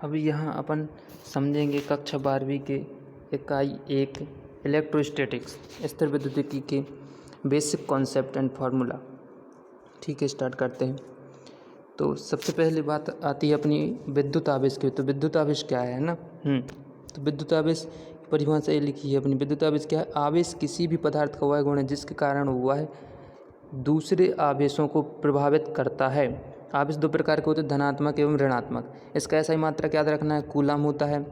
अब यहाँ अपन समझेंगे कक्षा 12वीं के इकाई 1 इलेक्ट्रोस्टैटिक्स स्थिर विद्युतिकी के बेसिक कॉन्सेप्ट एंड फार्मूला। ठीक है, स्टार्ट करते हैं। तो सबसे पहली बात आती है अपनी विद्युत आवेश की। तो विद्युत आवेश क्या है ना। तो विद्युत आवेश की परिभाषा ये लिखी है अपनी। विद्युत आवेश क्या है? आवेश किसी भी पदार्थ का वह गुण है जिसके कारण वह दूसरे आवेशों को प्रभावित करता है। आवेश दो प्रकार के होते हैं, धनात्मक एवं ऋणात्मक। इसका ऐसा ही मात्रक याद रखना है, कूलम होता है।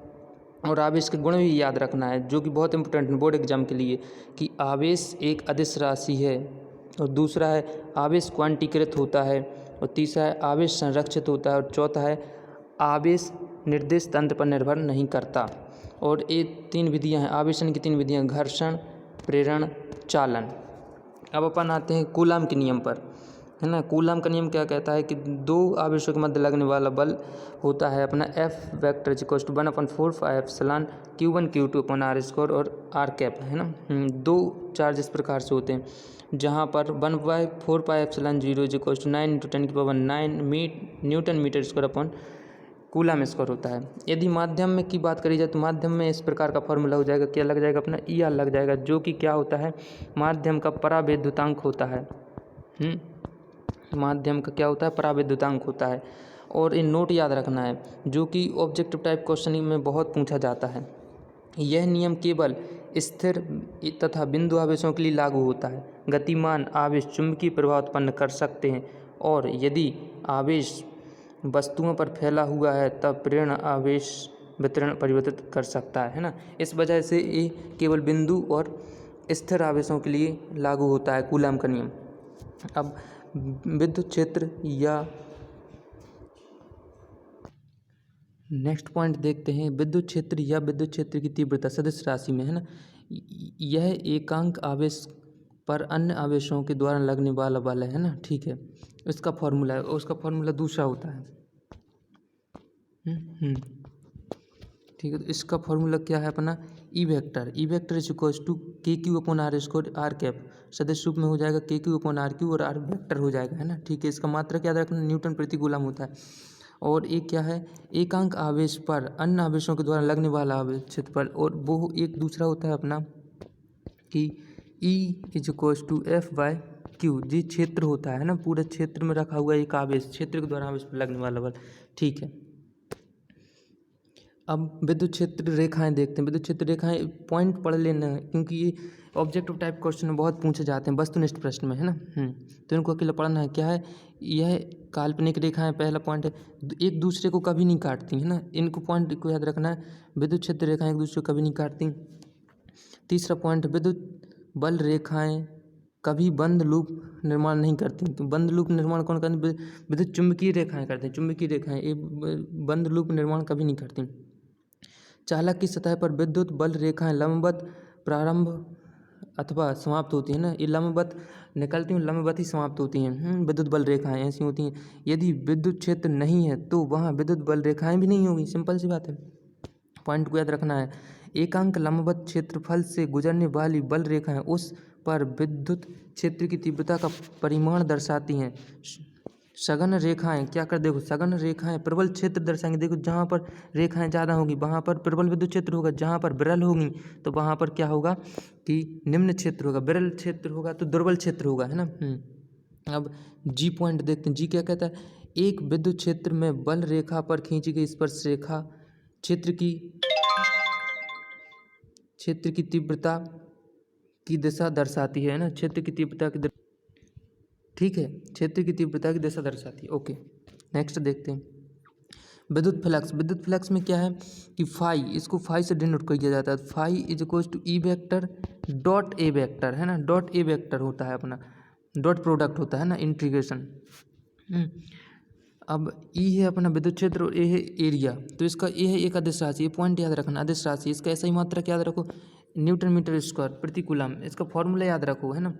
और आवेश के गुण भी याद रखना है, जो कि बहुत इंपॉर्टेंट है बोर्ड एग्जाम के लिए, कि आवेश एक अदिश राशि है। और दूसरा है आवेश क्वांटीकृत होता है। और तीसरा है आवेश संरक्षित होता है। और चौथा है आवेश निर्दिष्ट तंत्र पर निर्भर नहीं करता। और ये 3 विधियाँ हैं, आवेशन की 3 विधियाँ, घर्षण, प्रेरण, चालन। अब अपन आते हैं कूलम के नियम पर, है ना। कूलम का नियम क्या कहता है कि दो आवेशों के मध्य लगने वाला बल होता है अपना F vector equals to 1/4 pi epsilon Q1 Q2 upon R square और R कैप, है ना। दो चार्ज इस प्रकार से होते हैं, जहाँ पर 1/4 pi epsilon 0 equals to 9 × 10⁹ newton metre square upon coulomb square होता है। यदि माध्यम में की बात करी जाए तो माध्यम में इस प्रकार का फॉर्मूला हो जाएगा, क्या लग जाएगा अपना ER लग जाएगा, जो कि क्या होता है, माध्यम का परावैद्युतांक होता है। माध्यम का क्या होता है, परावैद्युतांक होता है। और इन नोट याद रखना है, जो कि ऑब्जेक्टिव टाइप क्वेश्चन में बहुत पूछा जाता है। यह नियम केवल स्थिर तथा बिंदु आवेशों के लिए लागू होता है। गतिमान आवेश चुंबकीय प्रभाव उत्पन्न कर सकते हैं, और यदि आवेश वस्तुओं पर फैला हुआ है तब प्रेरण आवेश वितरण परिवर्तित कर सकता है ना। इस वजह से ये केवल बिंदु और स्थिर आवेशों के लिए लागू होता है कूलम का नियम। अब विद्युत क्षेत्र या नेक्स्ट पॉइंट देखते हैं, विद्युत क्षेत्र या विद्युत क्षेत्र की तीव्रता सदिश राशि में, है ना। यह एकांक आवेश पर अन्य आवेशों के द्वारा लगने वाला बल है ना। ठीक है, इसका फॉर्मूला है, उसका फॉर्मूला दूसरा होता है। ठीक है, तो इसका फॉर्मूला क्या है अपना, E vector is equals to KQ upon R square R cap. सदिश रूप में हो जाएगा KQ अपॉन RQ और R वेक्टर हो जाएगा, है ना। ठीक है, इसका मात्रक याद रखना, न्यूटन प्रति कूलम होता है। और एक क्या है, एकांक आवेश पर अन्य आवेशों के द्वारा लगने वाला आवेश क्षेत्रफल। और वो एक दूसरा होता है अपना कि E is equals to F/Q, जी क्षेत्र होता है ना, पूरे क्षेत्र में रखा हुआ एक आवेश, क्षेत्र के द्वारा आवेश पर लगने वाला बल। ठीक है, अब विद्युत क्षेत्र रेखाएं देखते हैं। विद्युत क्षेत्र रेखाएं पॉइंट पढ़ लेना है, क्योंकि ये ऑब्जेक्टिव टाइप क्वेश्चन में बहुत पूछे जाते हैं, वस्तुनिष्ठ प्रश्न में, है ना। तो इनको अकेला पढ़ना है। क्या है, यह काल्पनिक रेखाएं, पहला पॉइंट है, एक दूसरे को कभी नहीं काटती, है ना। इनको पॉइंट को याद रखना है, विद्युत क्षेत्र रेखाएं एक दूसरे को कभी नहीं काटती। तीसरा पॉइंट, विद्युत बल रेखाएं कभी बंद लूप निर्माण नहीं करती। तो बंद लूप निर्माण कौन करती, विद्युत चुंबकीय रेखाएं करते हैं। चुंबकीय रेखाएं ये बंद लूप निर्माण कभी नहीं करती। चालक की सतह पर विद्युत बल रेखाएं लंबवत प्रारंभ अथवा समाप्त होती है ना। ये लंबवत निकलती हैं, लंबवत ही समाप्त होती हैं। विद्युत बल रेखाएं ऐसी होती हैं। यदि विद्युत क्षेत्र नहीं है तो वहाँ विद्युत बल रेखाएं भी नहीं होगी, सिंपल सी बात है। पॉइंट को याद रखना है, एकांक लंबवत क्षेत्रफल से गुजरने वाली बल रेखाएं उस पर विद्युत क्षेत्र की तीव्रता का परिमाण दर्शाती हैं। सघन रेखाएं क्या कर, देखो सघन रेखाएं प्रबल क्षेत्र दर्शाएंगे। देखो जहाँ पर रेखाएं ज़्यादा होगी वहाँ पर प्रबल विद्युत क्षेत्र होगा, जहाँ पर विरल होगी तो वहाँ पर क्या होगा कि निम्न क्षेत्र होगा, विरल क्षेत्र होगा तो दुर्बल क्षेत्र होगा, है ना। अब जी पॉइंट देखते हैं। जी क्या कहता है, एक विद्युत क्षेत्र में बल रेखा पर खींची गई स्पर्श रेखा क्षेत्र की तीव्रता की दिशा दर्शाती है ना। क्षेत्र की तीव्रता की, ठीक है, क्षेत्र की तीव्रता की दिशा दर्शाती है। ओके, नेक्स्ट देखते हैं विद्युत फ्लक्स। विद्युत फ्लक्स में क्या है कि फाई, इसको फाई से डिनोट किया जाता है। Phi is equals to E vector dot A vector, है ना। डॉट A वेक्टर होता है अपना, डॉट प्रोडक्ट होता है ना, इंटीग्रेशन। अब E है अपना विद्युत क्षेत्र और A है एरिया। तो इसका A है एक अदिश राशि, ये पॉइंट याद रखना, अदिश राशि। इसका ऐसा ही मात्रक याद रखो, न्यूटन मीटर स्क्वायर प्रति कूलम। इसका फॉर्मूला याद रखो, है ना,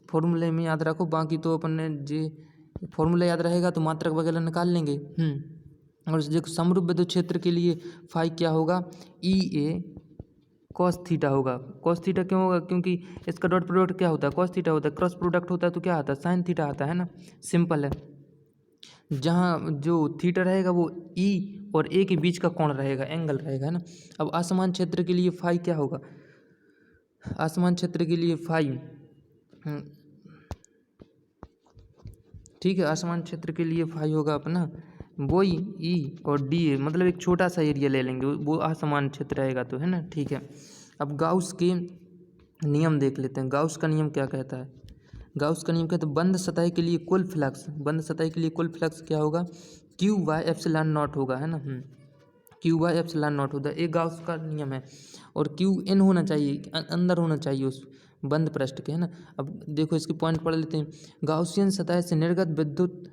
फॉर्मूले में याद रखो। बाकी तो अपन ने जी फॉर्मूला याद रहेगा तो मात्रक वगैरह निकाल लेंगे। और देखो समरूप विद्युत क्षेत्र के लिए फाई क्या होगा, EA कॉस थीटा होगा। कॉस थीटा क्यों होगा, क्योंकि इसका डॉट प्रोडक्ट क्या होता है, कॉस थीटा होता है। क्रॉस प्रोडक्ट होता है तो क्या आता है, साइन थीटा आता है ना, सिंपल है। जहाँ जो थीटा रहेगा वो ई और ए के बीच का कोण रहेगा, एंगल रहेगा, है ना। अब असमान क्षेत्र के लिए फाई क्या होगा, असमान क्षेत्र के लिए फाई, ठीक है, असमान क्षेत्र के लिए फाई होगा अपना वो ही ई और डी ए, मतलब एक छोटा सा एरिया ले लेंगे, वो असमान क्षेत्र रहेगा तो, है ना, ठीक है। अब गाउस के नियम देख लेते हैं। गाउस का नियम क्या कहता है, गाउस का नियम कहता है बंद सतह के लिए कुल फ्लक्स, बंद सतह के लिए कुल फ्लक्स क्या होगा, क्यू बाय एप्सिलॉन नॉट होगा, है ना, क्यू बाय एप्सिलॉन नॉट होता है, एक गाउस का नियम है। और क्यू एन होना चाहिए, अंदर होना चाहिए उस बंद पृष्ठ के, है ना। अब देखो इसके पॉइंट पढ़ लेते हैं। गाउसियन सतह से निर्गत विद्युत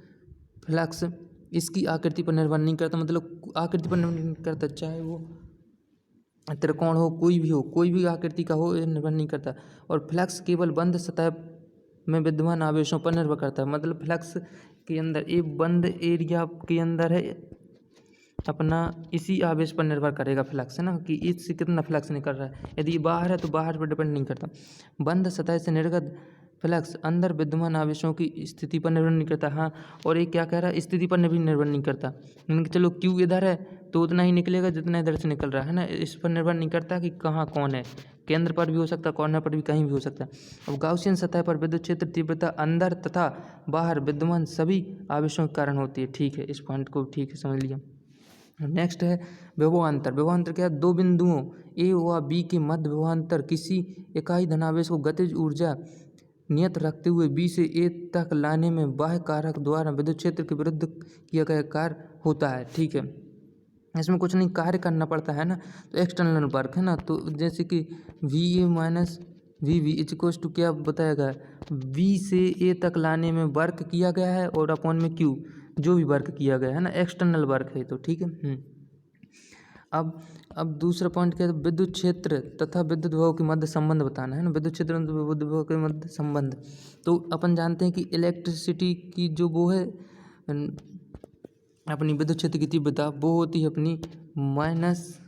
फ्लक्स इसकी आकृति पर निर्भर नहीं करता, मतलब आकृति पर निर्भर नहीं करता, चाहे वो त्रिकोण हो, कोई भी हो, कोई भी आकृति का हो, ये निर्भर नहीं करता। और फ्लक्स केवल बंद सतह में विद्यमान आवेशों पर निर्भर करता है, मतलब फ्लक्स के अंदर, एक बंद एरिया के अंदर है अपना, इसी आवेश पर निर्भर करेगा फ्लक्स, है ना, कि इससे कितना फ्लक्स निकल रहा है। यदि बाहर है तो बाहर पर डिपेंड नहीं करता। बंद सतह से निर्गत फ्लक्स अंदर विद्यमान आवेशों की स्थिति पर निर्भर नहीं करता। हाँ, और ये क्या कह रहा है, स्थिति पर भी निर्भर नहीं करता, यानी कि चलो क्यू इधर है तो उतना ही निकलेगा जितना इधर से निकल रहा है ना, इस पर निर्भर नहीं करता कि कहाँ कौन है, केंद्र पर भी हो सकता है, कॉर्नर पर भी, कहीं भी हो सकता है। अब गाउसियन सतह पर विद्युत क्षेत्र तीव्रता अंदर तथा बाहर विद्यमान सभी आवेशों के कारण होती है, ठीक है, इस पॉइंट को ठीक है समझ लिया। नेक्स्ट है विभवांतर। विभवांतर क्या है, दो बिंदुओं ए व बी के मध्य विभवांतर किसी इकाई धनावेश को गतिज ऊर्जा नियत रखते हुए बी से ए तक लाने में बाह्य कारक द्वारा विद्युत क्षेत्र के विरुद्ध किया गया कार्य होता है, ठीक है। इसमें कुछ नहीं कार्य करना पड़ता है ना, तो एक्सटर्नल वर्क है ना, तो जैसे कि V A minus V V equals to क्या बताया गया, वी से ए तक लाने में वर्क किया गया है और अपॉन में क्यू, जो भी वर्क किया गया है ना, एक्सटर्नल वर्क है, तो ठीक है। अब दूसरा पॉइंट क्या है, विद्युत क्षेत्र तथा विद्युत विभव के मध्य संबंध बताना है ना, विद्युत क्षेत्र और विद्युत विभव के मध्य संबंध। तो अपन जानते हैं कि इलेक्ट्रिसिटी की जो वो है अपनी विद्युत क्षेत्र की तीव्रता वो होती है अपनी माइनस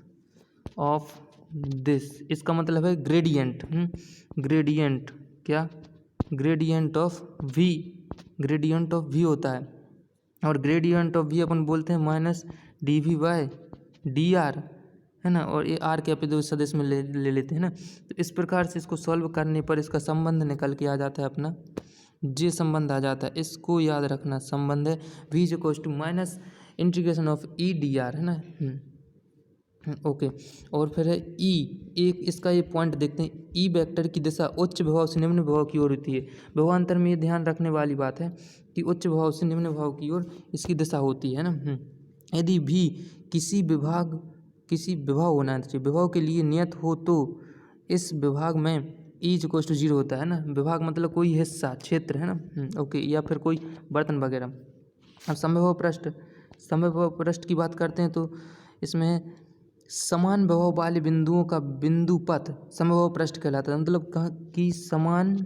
ऑफ दिस, इसका मतलब है ग्रेडियंट, ग्रेडियंट क्या, gradient of V, gradient of V होता है। और ग्रेडियंट ऑफ वी अपन बोलते हैं minus D V by D R, है ना, और ये आर के अपने सदिश में ले लेते हैं ना। तो इस प्रकार से इसको सॉल्व करने पर इसका संबंध निकल के आ जाता है अपना, जे संबंध आ जाता है, इसको याद रखना। संबंध है V is equal to minus integration of E D R, है ना, ओके। और फिर है ई, एक इसका ये पॉइंट देखते हैं, ई वेक्टर की दिशा उच्च विभव से निम्न विभव की ओर होती है। विभवांतर में ये ध्यान रखने वाली बात है कि उच्च विभव से निम्न विभव की ओर इसकी दिशा होती है ना। यदि भी किसी विभव होना चाहिए, विभव के लिए नियत हो, तो इस विभाग में ई इज इक्वल टू 0 होता है ना। विभाग मतलब कोई हिस्सा, क्षेत्र, है ना, ओके, या फिर कोई बर्तन वगैरह। अब समविभव पृष्ठ की बात करते हैं तो इसमें समान विभव वाले बिंदुओं का बिंदु पथ समविभव पृष्ठ कहलाता है, मतलब कहाँ कि समान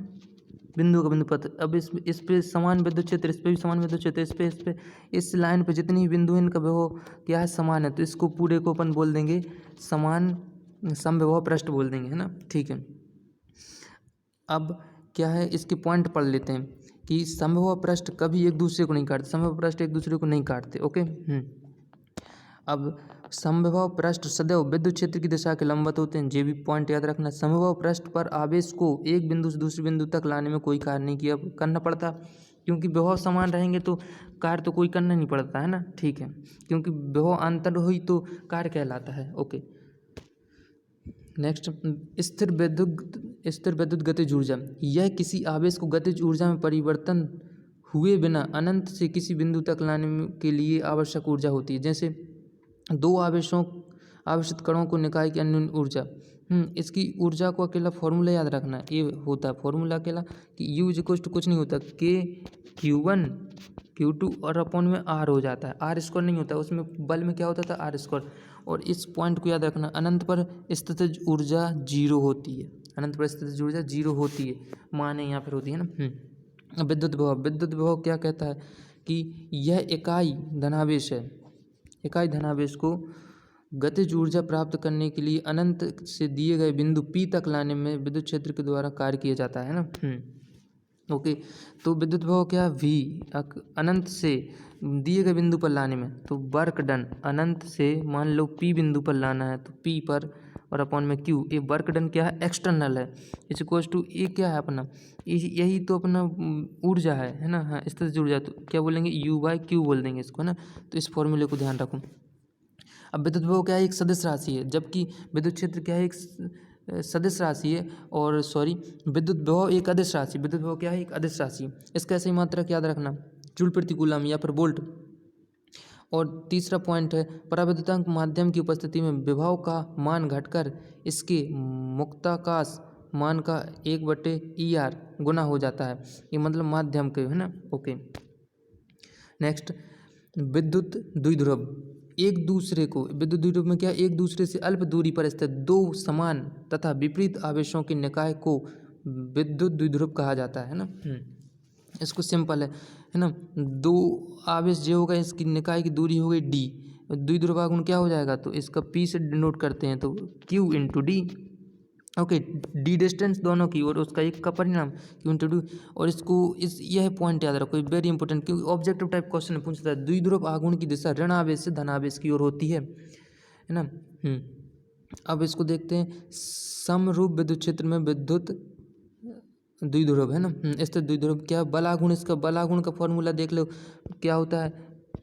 बिंदु का बिंदु पथ। अब इस पे समान विद्युत क्षेत्र, इस पे भी समान विद्युत क्षेत्र, इस पे इस लाइन पे जितनी भी बिंदु हैं इनका विभव क्या है, समान है, तो इसको पूरे को अपन बोल देंगे समान समविभव पृष्ठ बोल देंगे, है ना, ठीक है। अब क्या है, इसके पॉइंट पढ़ लेते हैं कि समविभव पृष्ठ कभी एक दूसरे को नहीं काटते, समविभव पृष्ठ एक दूसरे को नहीं काटते, ओके। अब समविभव पृष्ठ सदैव विद्युत क्षेत्र की दिशा के लंबवत होते हैं, ये भी पॉइंट याद रखना। समविभव पृष्ठ पर आवेश को एक बिंदु से दूसरे बिंदु तक लाने में कोई कार्य नहीं करना पड़ता, क्योंकि विभव समान रहेंगे तो कार्य तो कोई करना नहीं पड़ता, है ना, ठीक है, क्योंकि विभव अंतर हुई तो कार्य कहलाता है, ओके। नेक्स्ट, स्थिर विद्युत गतिज ऊर्जा, यह किसी आवेश को गतिज ऊर्जा में परिवर्तन हुए बिना अनंत से किसी बिंदु तक लाने के लिए आवश्यक ऊर्जा होती है। जैसे दो आवेशित कणों को निकाय की अन्य ऊर्जा, इसकी ऊर्जा को अकेला फॉर्मूला याद रखना, ये होता है फॉर्मूला अकेला कि यू इज इक्वल टू कुछ नहीं होता, के Q1 Q2 और अपॉन में आर हो जाता है, आर स्क्वायर नहीं होता, उसमें बल में क्या होता था, आर स्क्वायर। और इस पॉइंट को याद रखना, अनंत पर स्थितिज ऊर्जा 0 होती है, अनंत पर स्थितिज ऊर्जा 0 होती है, माने यहाँ पर होती है ना। विद्युत विभव क्या कहता है कि यह इकाई धनावेश है, इकाई धनावेश को गतिज ऊर्जा प्राप्त करने के लिए अनंत से दिए गए बिंदु P तक लाने में विद्युत क्षेत्र के द्वारा कार्य किया जाता है ना। ओके। तो विद्युत विभव क्या है, वी अनंत से दिए गए बिंदु पर लाने में, तो वर्क डन अनंत से मान लो पी बिंदु पर लाना है तो पी पर और अपॉन में क्यू। ये वर्क डन क्या है, एक्सटर्नल है, इस इक्वल्स टू ये क्या है अपना, यही तो अपना ऊर्जा है ना। हाँ, इस तरह से ऊर्जा, तो क्या बोलेंगे, यू बाई क्यू बोल देंगे इसको, है ना। तो इस फॉर्मूले को ध्यान रखो। अब विद्युत विभव क्या है, एक सदिश राशि है, जबकि विद्युत क्षेत्र क्या है, एक सदिश राशि है, और सॉरी विद्युत विभव एक अदिश राशि, विद्युत विभव क्या है, एक अदिश राशि। इसका ऐसे ही मात्रक याद रखना, जूल प्रति कूलम या फिर वोल्ट। और तीसरा पॉइंट है, पराविद्युतांक माध्यम की उपस्थिति में विभव का मान घटकर इसके मुक्ताकाश मान का 1/ER गुना हो जाता है, ये मतलब माध्यम के, है ना। ओके। नेक्स्ट, विद्युत द्विध्रुव एक दूसरे को, विद्युत द्विध्रुव में क्या, एक दूसरे से अल्प दूरी पर स्थित दो समान तथा विपरीत आवेशों के निकाय को विद्युत द्विध्रुव कहा जाता है ना। इसको सिंपल है ना, दो आवेश जो होगा इसकी निकाय की दूरी हो गई डी, द्विध्रुवागुण क्या हो जाएगा, तो इसका पी से डिनोट करते हैं तो Q into D. Okay, D distance दोनों की और उसका एक का परिणाम क्यू इंटू डी। और इसको यह पॉइंट याद रखो, वेरी इंपॉर्टेंट, क्योंकि ऑब्जेक्टिव टाइप क्वेश्चन में पूछता है, द्विध्रुव आघूर्ण की दिशा ऋण आवेश से धन आवेश की ओर होती है ना। अब इसको देखते हैं, समरूप विद्युत क्षेत्र में विद्युत द्विध्रुव है ना। इस तरह द्विध्रुव क्या, बलागुण, इसका बलागुण का फॉर्मूला देख लो, क्या होता है,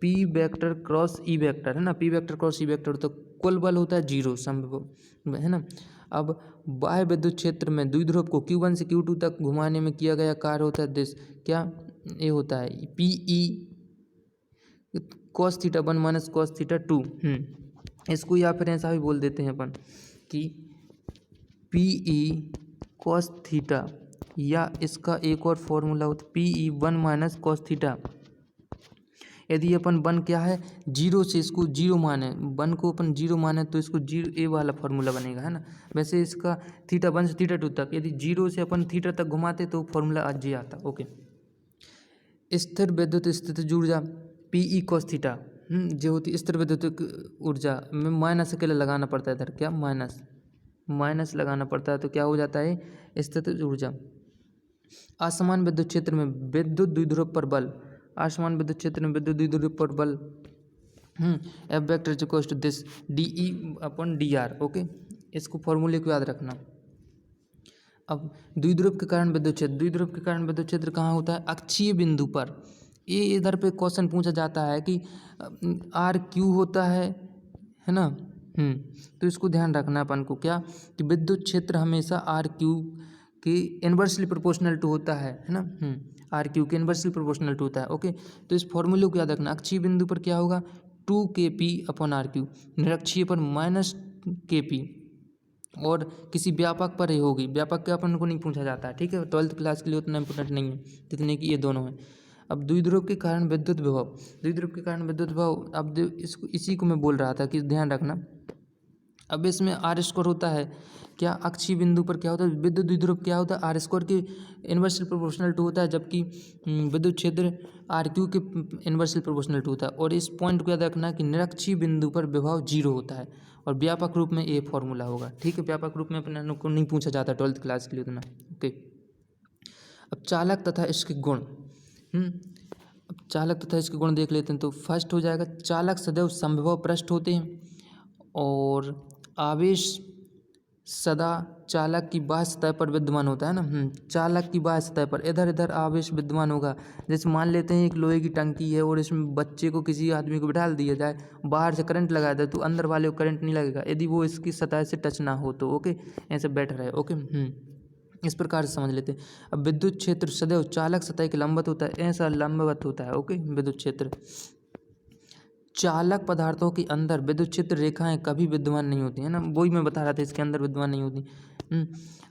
P vector cross E vector, है ना, P vector cross E vector, तो कुल बल होता है 0 समविभव, है ना। अब बाह्य विद्युत क्षेत्र में द्विध्रुव को Q1 से Q2 तक घुमाने में किया गया कार्य होता है दिस, क्या ये होता है, P E cos theta 1 minus cos theta 2। इसको या फिर ऐसा भी बोल देते हैं अपन कि पी ई कॉस थीटा, या इसका एक और फॉर्मूला होता है P E 1 minus cos theta. यदि अपन 1 क्या है, 0 से इसको 0 माने, 1 को अपन 0 माने तो इसको 0 ए वाला फॉर्मूला बनेगा, है ना। वैसे इसका थीटा 1 से थीटा 2 तक, यदि 0 से अपन थीटा तक घुमाते तो फॉर्मूला आज ही आता। ओके। स्थिर विद्युत स्थितिज ऊर्जा पी ई कॉस थीटा जो होती स्थिर विद्युत ऊर्जा में माइनस अकेला लगाना पड़ता है इधर, क्या माइनस लगाना पड़ता है, तो क्या हो जाता है, स्थितिज ऊर्जा। असमान विद्युत क्षेत्र में विद्युत द्विध्रुव पर बल, असमान विद्युत क्षेत्र में विद्युत द्विध्रुव पर बल F vector is equal to this D E upon D R. Okay, इसको फॉर्मूले को याद रखना। अब द्विध्रुव के कारण विद्युत क्षेत्र, द्विध्रुव के कारण विद्युत क्षेत्र कहाँ होता है, अक्षीय बिंदु पर। ये इधर पे क्वेश्चन पूछा जाता है कि आर क्यू होता है ना। तो इसको ध्यान रखना अपन को, क्या कि विद्युत क्षेत्र हमेशा आर क्यू के इन्वर्सली प्रोपोर्शनल टू होता है ना। आर क्यू के इन्वर्सली प्रोपोर्शनल टू होता है। ओके, तो इस फॉर्मूले को याद रखना, अक्षीय बिंदु पर क्या होगा, 2kp अपॉन आर क्यू, निरक्षीय पर -kp, और किसी व्यापक पर ही होगी। व्यापक के अपन को नहीं पूछा जाता है, ठीक है, 12th क्लास के लिए उतना इंपॉर्टेंट नहीं है जितने कि ये दोनों हैं। अब द्विध्रुव के कारण विद्युत विभव, द्विध्रुव के कारण विद्युत विभव, अब इसको इसी को मैं बोल रहा था कि ध्यान रखना। अब इसमें आर स्क्वायर होता है, क्या अक्षीय बिंदु पर क्या होता है, विद्युत द्विध्रुव क्या होता है, आर स्क्वायर के इन्वर्सली प्रोपोर्शनल टू होता है, जबकि विद्युत क्षेत्र आर क्यू के इन्वर्सली प्रोपोर्शनल टू होता है। और इस पॉइंट को याद रखना कि निरक्षीय बिंदु पर विभव 0 होता है, और व्यापक रूप में ये फॉर्मूला होगा, ठीक है। व्यापक रूप में अपने को नहीं पूछा जाता 12th क्लास के लिए उतना। ओके, अब चालक तथा इसके गुण, अब चालक तथा इसके गुण देख लेते हैं। तो फर्स्ट हो जाएगा, चालक सदैव समविभव पृष्ठ होते हैं, और आवेश सदा चालक की बाह्य सतह पर विद्यमान होता है ना। चालक की बाह्य सतह पर इधर इधर आवेश विद्यमान होगा। जैसे मान लेते हैं एक लोहे की टंकी है और इसमें बच्चे को, किसी आदमी को बिठा दिया जाए, बाहर से करंट लगाया जाए तो अंदर वाले को करंट नहीं लगेगा यदि वो इसकी सतह से टच ना हो तो। ओके, ऐसे बैठ रहे। ओके, इस प्रकार से समझ लेते हैं। अब विद्युत क्षेत्र सदैव चालक सतह के लंबवत होता है, ऐसा लंबवत होता है। ओके, विद्युत क्षेत्र चालक पदार्थों के अंदर विद्युत क्षेत्र रेखाएं कभी विद्यमान नहीं होती है ना, वही मैं बता रहा था, इसके अंदर विद्यमान नहीं होती।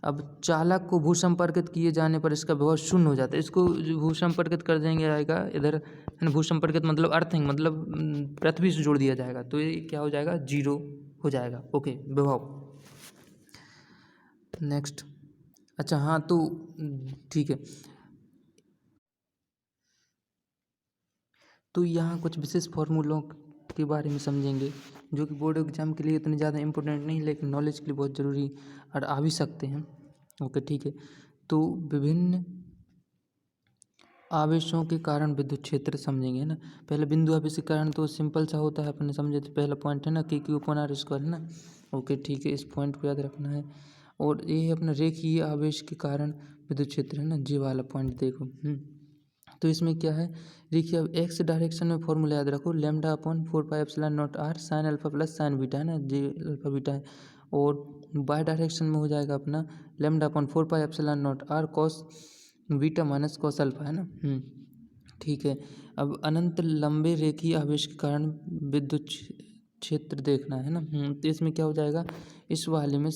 अब चालक को भूसंपर्कित किए जाने पर इसका विभव 0 हो जाता है। इसको भूसंपर्कित कर देंगे आएगा इधर, है ना, भूसंपर्कित मतलब अर्थिंग, मतलब पृथ्वी से जोड़ दिया जाएगा तो ये क्या हो जाएगा, 0 हो जाएगा। ओके, विभव। नेक्स्ट, अच्छा हाँ, तो ठीक है, तो यहाँ कुछ विशेष फार्मूलों के बारे में समझेंगे जो कि बोर्ड एग्जाम के लिए इतने ज़्यादा इंपॉर्टेंट नहीं, लेकिन नॉलेज के लिए बहुत ज़रूरी और आ भी सकते हैं। ओके, ठीक है, तो विभिन्न आवेशों के कारण विद्युत क्षेत्र समझेंगे, है ना। पहले बिंदु आवेश के कारण तो सिंपल सा होता है, अपने समझे तो पहला पॉइंट है ना K Q upon are square, है ना। ओके ठीक है, इस पॉइंट को याद रखना है। और ये है अपना रेखीय आवेश के कारण विद्युत क्षेत्र, है ना, जी वाला पॉइंट देखो। तो इसमें क्या है, देखिए अब एक्स डायरेक्शन में फॉर्मूला याद रखो, lambda upon 4πε0 R sine alpha plus sine beta, है ना, जे अल्फा बीटा है। और बाय डायरेक्शन में हो जाएगा अपना lambda upon 4πε0 R cos beta minus cos alpha, है ना। ठीक है। अब अनंत लंबे रेखीय आवेश के कारण विद्युत क्षेत्र देखना है ना। तो इसमें क्या हो जाएगा, इस वाले में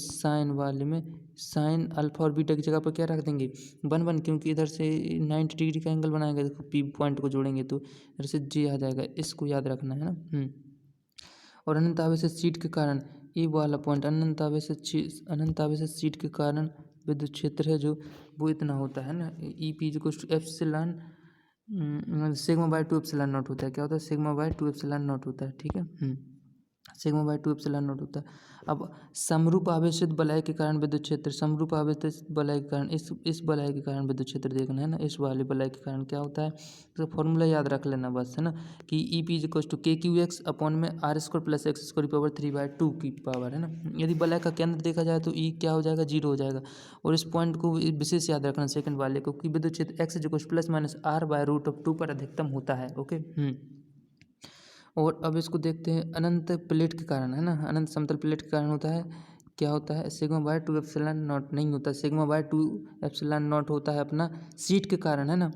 साइन अल्फा और बीटा की जगह पर क्या रख देंगे 1 क्योंकि इधर से 90 डिग्री का एंगल बनाएंगे, देखो पी पॉइंट को जोड़ेंगे तो इधर से जे आ जाएगा, इसको याद रखना है ना। और अनंत आवेश शीट के कारण ये वाला पॉइंट अनंत आवेश शीट के कारण विद्युत क्षेत्र है जो वो इतना होता है ना, E P equal to epsilon sigma by 2 epsilon naught होता है। क्या होता है, सिग्मा बाय 2 एप्सिलॉन नॉट होता है, ठीक है। सिग्मा बाय 2 एप्सिलॉन नॉट होता है। अब समरूप आवेशित वलय के कारण विद्युत क्षेत्र, समरूप आवेशित वलय के कारण इस वलय के कारण विद्युत क्षेत्र देखना है ना, इस वाले वलय के कारण क्या होता है, तो फॉर्मूला याद रख लेना बस, है ना, कि E P equal to K Q X upon में R square plus X square की पावर 3/2 की पावर, है ना। यदि वलय का केंद्र देखा जाए तो ई क्या हो जाएगा, 0 हो जाएगा। और इस पॉइंट को विशेष याद रखना सेकंड वाले को, कि विद्युत क्षेत्र X equal plus minus R by root of 2 पर अधिकतम होता है। ओके। और अब इसको देखते हैं अनंत प्लेट के कारण, है ना, अनंत समतल प्लेट के कारण होता है, क्या होता है, सिग्मा बाय 2 एप्सिलॉन नॉट नहीं होता, सिग्मा बाय 2 एप्सिलॉन नॉट होता है अपना सीट के कारण, है ना।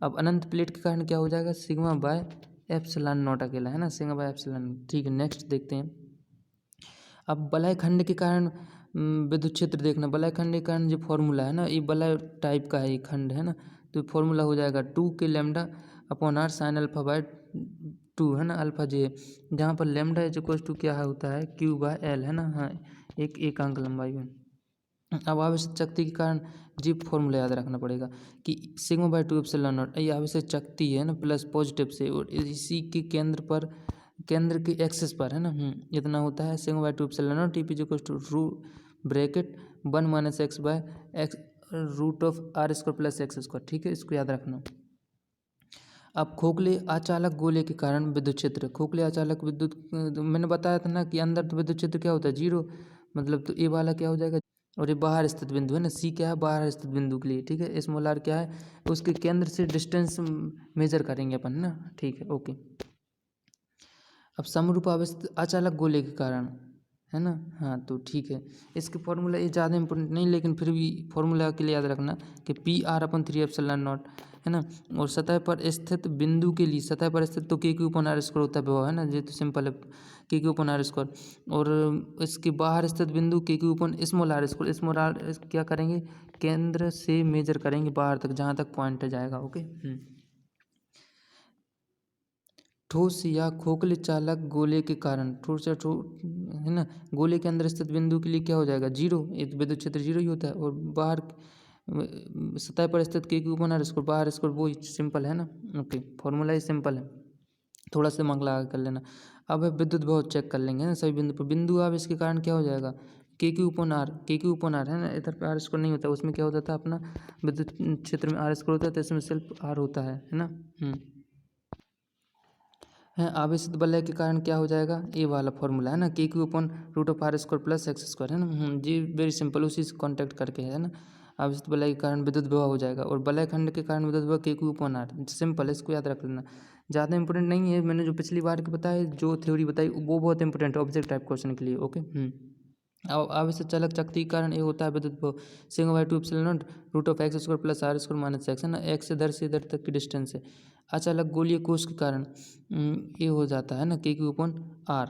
अब अनंत प्लेट के कारण क्या हो जाएगा, सिग्मा बाय एप्सिलॉन नॉट अकेला, है ना, सिग्मा बाय एप्सिलॉन। ठीक है, नेक्स्ट देखते हैं। अब वलय खंड के कारण विद्युत क्षेत्र देखना, वलय खंड के कारण जो फॉर्मूला है ना, ये वलय टाइप का है, ये खंड है ना, तो फॉर्मूला हो जाएगा 2 के lambda upon R sine alpha by 2, है ना, अल्फा जे, जहाँ पर लैम्डा इज इक्वल टू क्या होता है क्यू बाय एल, है ना। हाँ, एक अंक लंबाई में। अब आवश्यक शक्ति के कारण जी फॉर्मूला याद रखना पड़ेगा कि सिग्मा बाय 2 एप्सिलॉन नॉट, ये आवश्यक शक्ति है ना प्लस पॉजिटिव से, और इसी के केंद्र के एक्सिस पर, है ना, इतना होता है sigma by 2 epsilon naught T P equal to रू bracket 1 minus X by X root of R square plus X square. ठीक है, इसको याद रखना। अब खोखले अचालक गोले के कारण विद्युत क्षेत्र, खोखले अचालक विद्युत मैंने बताया था ना कि अंदर तो विद्युत क्षेत्र क्या होता है 0, मतलब तो ये वाला क्या हो जाएगा, और ये बाहर स्थित बिंदु है ना, सी क्या है, बाहर स्थित बिंदु के लिए, ठीक है। स्मॉल आर क्या है, उसके केंद्र से डिस्टेंस मेजर करेंगे अपन ना, ठीक है, ओके। अब समरूप अचालक गोले के कारण, है ना, हाँ तो ठीक है, इसके फॉर्मूला ये ज़्यादा इंपॉर्टेंट नहीं, लेकिन फिर भी फॉर्मूला के लिए याद रखना कि P R upon 3 epsilon not, है ना। और सतह पर स्थित बिंदु के लिए, सतह पर स्थित तो के क्यू अपन आर स्क्वायर होता है विभव, है ना, ये तो सिंपल है, के क्यू अपन आर स्क्वायर। और इसके बाहर स्थित बिंदु K Q upon small R square, small R क्या करेंगे, केंद्र से मेजर करेंगे बाहर तक, जहाँ तक पॉइंट जाएगा। ओके। ठोस या खोखले चालक गोले के कारण, ठोस या है ना, गोले के अंदर स्थित बिंदु के लिए क्या हो जाएगा 0, ये तो विद्युत क्षेत्र 0 ही होता है। और बाहर सतह पर स्थित के क्यू आर स्क्वायर, बाहर स्क्वायर वो सिंपल है ना। ओके, फॉर्मूला ही सिंपल है, थोड़ा सा दिमाग लगा कर लेना। अब विद्युत विभव चेक कर लेंगे ना सभी बिंदु पर। बिंदु अब इसके कारण क्या हो जाएगा, के क्यू अपन आर, है ना, इधर पे आर स्क्वायर नहीं होता, उसमें क्या होता था अपना विद्युत क्षेत्र में आर स्क्वायर होता है, तो इसमें सिर्फ आर होता है ना। है आवेशित वलय के कारण क्या हो जाएगा, ये वाला फॉर्मूला है ना, K Q upon root of R square plus X square, है ना। जी वेरी सिंपल, उसी से कॉन्टैक्ट करके है ना, आवेशित वलय के कारण विद्युत विभव हो जाएगा। और वलय खंड के कारण विद्युत विभव के क्यू अपन आर, सिंपल, इसको याद रख लेना, ज़्यादा इंपॉर्टेंट नहीं है। मैंने जो पिछली बार की बताया, जो थ्योरी बताई वो बहुत इंपॉर्टेंट है ऑब्जेक्ट टाइप क्वेश्चन के लिए। ओके। आवेशित चालक शक्ति के कारण ये होता है विद्युत विभव sigma by 2 epsilon naught root of X square plus R square minus X, है ना, एक्स से इधर तक की डिस्टेंस है। अचालक गोलीय कोष के कारण ये हो जाता है ना K Q upon are.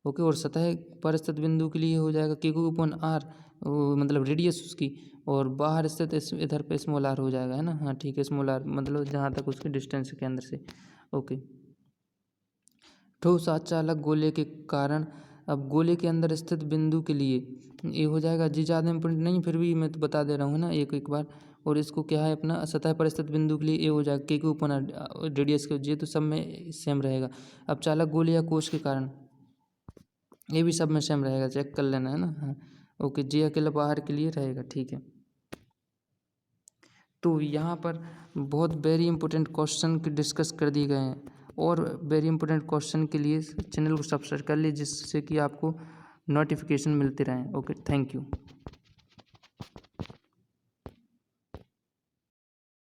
Okay. और सतह पर स्थित बिंदु के लिए हो जाएगा के क्यू अपन आर, मतलब रेडियस उसकी, और बाहर स्थित इधर पे स्मॉल आर हो जाएगा, है ना। हाँ ठीक है, स्मॉल आर मतलब जहाँ तक उसकी डिस्टेंस है केंद्र से। ओके। ठोस अचालक गोले के कारण, अब गोले के अंदर स्थित बिंदु के लिए ये हो जाएगा जी, ज़्यादा इंपॉर्टेंट नहीं, फिर भी मैं तो बता दे रहा हूँ ना एक बार। और इसको क्या है अपना सतह पर स्थित बिंदु के लिए ये हो जाएगा के क्यू अपन रेडियस के, ये तो सब में सेम रहेगा। अब चालक गोले या कोष के कारण ये भी सब में सेम रहेगा, चेक कर लेना, है ना। हाँ ओके, जी अकेला बाहर के लिए रहेगा, ठीक है। तो यहाँ पर बहुत वेरी इंपॉर्टेंट क्वेश्चन की डिस्कस कर दिए गए हैं, और वेरी इंपॉर्टेंट क्वेश्चन के लिए चैनल को सब्सक्राइब कर लीजिए, जिससे कि आपको नोटिफिकेशन मिलते रहें। Okay, thank you.